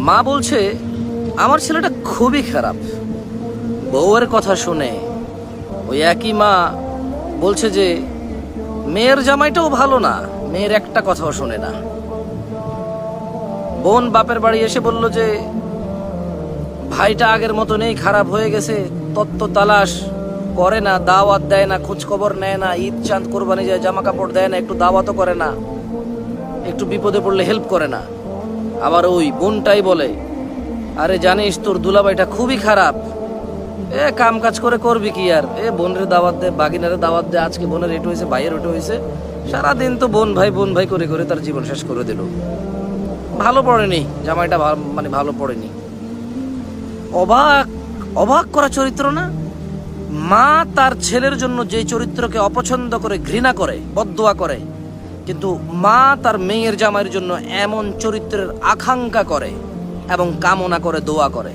মা বলছে আমার ছেলেটা খুবই খারাপ। বউয়ের কথা শুনে ওই একই মা বলছে যে মেয়ের জামাইটাও ভালো না, মেয়ের একটা কথাও শোনে না। বোন বাপের বাড়ি এসে বলল যে ভাইটা আগের মতো নেই, খারাপ হয়ে গেছে, তত্ত্ব তালাশ করে না, দাওয়াত দেয় না, খোঁজ খবর নেয় না, ঈদ চাঁদ কোরবানি যায় জামা কাপড় দেয় না, একটু দাওয়াতও করে না, একটু বিপদে পড়লে হেল্প করে না। আবার ওই বোনটাই বলে আরে জানিস তোর দুলাভাইটা খুবই খারাপ, কাম কাজ করে করবি কি আর, বোনের দাওয়াত দে, বাগিনারে দাওয়াত দে, আজকে বোনের এটো হয়েছে, ভাইয়ের ওটো হয়েছে, সারাদিন তো বোন ভাই করে করে তার জীবন শেষ করে দিল। ভালো পড়েনি জামাইটা, মানে ভালো পড়েনি। অবাক অবাক করা চরিত্র না? মা তার ছেলের জন্য যে চরিত্রকে অপছন্দ করে, ঘৃণা করে, বদদোয়া করে, কিন্তু মা তার মেয়ের জামাইয়ের জন্য এমন চরিত্রের আকাঙ্ক্ষা করে এবং কামনা করে, দোয়া করে।